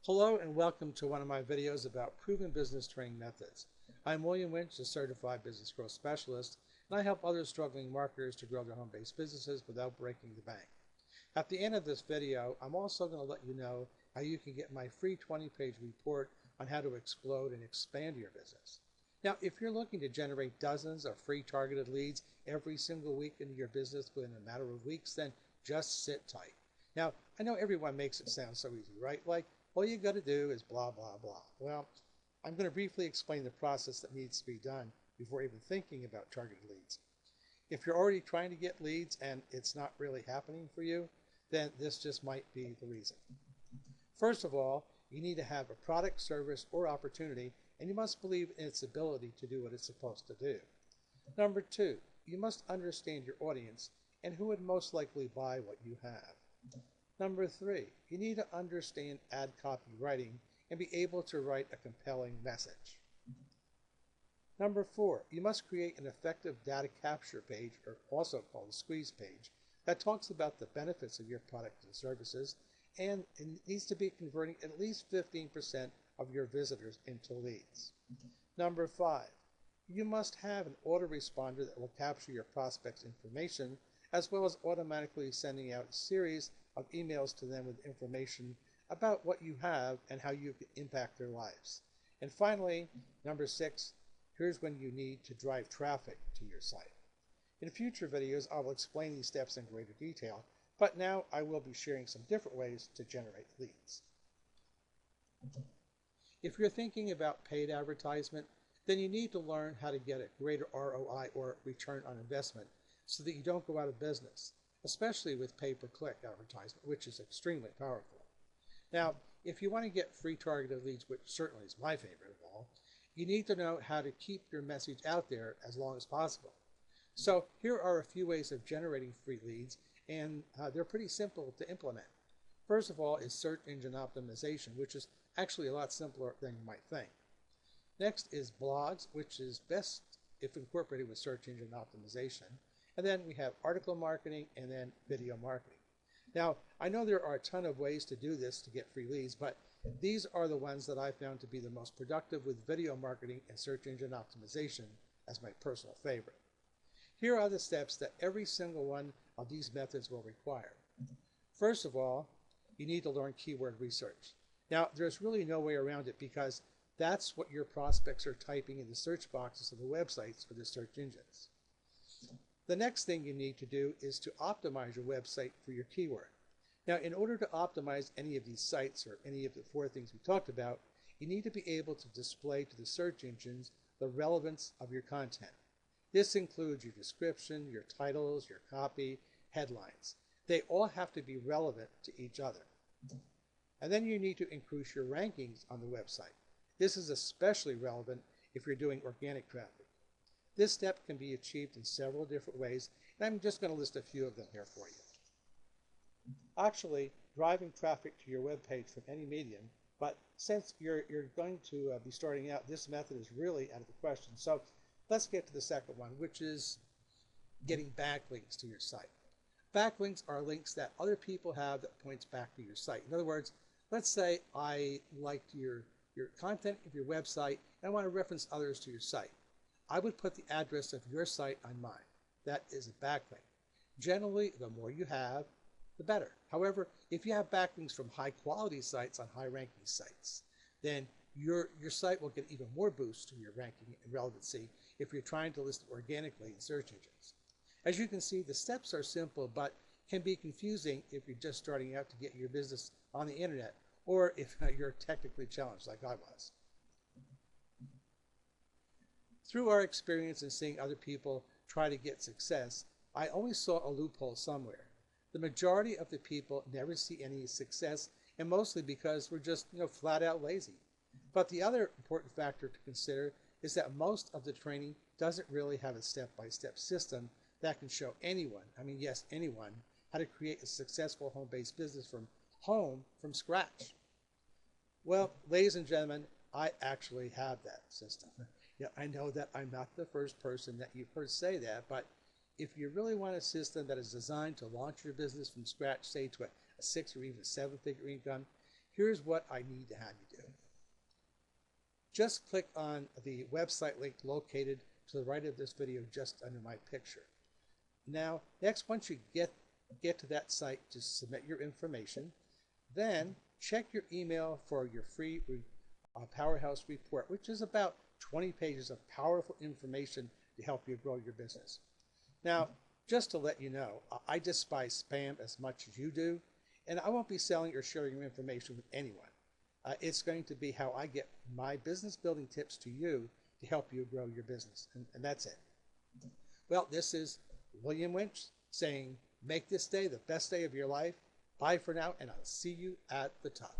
Hello and welcome to one of my videos about proven business training methods. I'm William Winch, a certified business growth specialist, and I help other struggling marketers to grow their home-based businesses without breaking the bank. At the end of this video, I'm also going to let you know how you can get my free 20-page report on how to explode and expand your business. Now, if you're looking to generate dozens of free targeted leads every single week into your business within a matter of weeks, then just sit tight. Now, I know everyone makes it sound so easy, right? Like, all you got to do is blah, blah, blah. Well, I'm going to briefly explain the process that needs to be done before even thinking about targeted leads. If you're already trying to get leads and it's not really happening for you, then this just might be the reason. First of all, you need to have a product, service, or opportunity, and you must believe in its ability to do what it's supposed to do. Number two, you must understand your audience and who would most likely buy what you have. Number three, you need to understand ad copy writing and be able to write a compelling message. Number four, you must create an effective data capture page, or also called a squeeze page, that talks about the benefits of your product and services, and it needs to be converting at least 15% of your visitors into leads. Number five, you must have an autoresponder that will capture your prospects' information, as well as automatically sending out a series of emails to them with information about what you have and how you can impact their lives. And finally, number six, here's when you need to drive traffic to your site. In future videos, I will explain these steps in greater detail, but now I will be sharing some different ways to generate leads. If you're thinking about paid advertisement, then you need to learn how to get a greater ROI, or return on investment, so that you don't go out of business, especially with pay-per-click advertisement, which is extremely powerful. Now, if you want to get free targeted leads, which certainly is my favorite of all, you need to know how to keep your message out there as long as possible. So here are a few ways of generating free leads, and they're pretty simple to implement. First of all is search engine optimization, which is actually a lot simpler than you might think. Next is blogs, which is best if incorporated with search engine optimization. And then we have article marketing and then video marketing. Now, I know there are a ton of ways to do this to get free leads, but these are the ones that I found to be the most productive, with video marketing and search engine optimization as my personal favorite. Here are the steps that every single one of these methods will require. First of all, you need to learn keyword research. Now, there's really no way around it, because that's what your prospects are typing in the search boxes of the websites for the search engines. The next thing you need to do is to optimize your website for your keyword. Now, in order to optimize any of these sites, or any of the four things we talked about, you need to be able to display to the search engines the relevance of your content. This includes your description, your titles, your copy, headlines. They all have to be relevant to each other. And then you need to increase your rankings on the website. This is especially relevant if you're doing organic traffic. This step can be achieved in several different ways, and I'm just going to list a few of them here for you. Actually, driving traffic to your web page from any medium, but since you're going to be starting out, this method is really out of the question. So let's get to the second one, which is getting backlinks to your site. Backlinks are links that other people have that points back to your site. In other words, let's say I liked your content of your website and I want to reference others to your site. I would put the address of your site on mine. That is a backlink. Generally, the more you have, the better. However, if you have backlinks from high-quality sites on high-ranking sites, then your site will get even more boost to your ranking and relevancy if you're trying to list organically in search engines. As you can see, the steps are simple, but can be confusing if you're just starting out to get your business on the internet, or if you're technically challenged like I was. Through our experience in seeing other people try to get success, I always saw a loophole somewhere. The majority of the people never see any success, and mostly because we're just flat out lazy. But the other important factor to consider is that most of the training doesn't really have a step-by-step system that can show anyone, I mean yes, anyone, how to create a successful home-based business from scratch. Well, ladies and gentlemen, I actually have that system. Yeah, I know that I'm not the first person that you've heard say that, but if you really want a system that is designed to launch your business from scratch, say to a 6 or even 7-figure income, here's what I need to have you do. Just click on the website link located to the right of this video just under my picture. Now, next, once you get to that site to submit your information, then check your email for your free Powerhouse report, which is about 20 pages of powerful information to help you grow your business. Now, just to let you know, I despise spam as much as you do, and I won't be selling or sharing your information with anyone. It's going to be how I get my business building tips to you to help you grow your business, and that's it. Well, this is William Winch saying, make this day the best day of your life. Bye for now, and I'll see you at the top.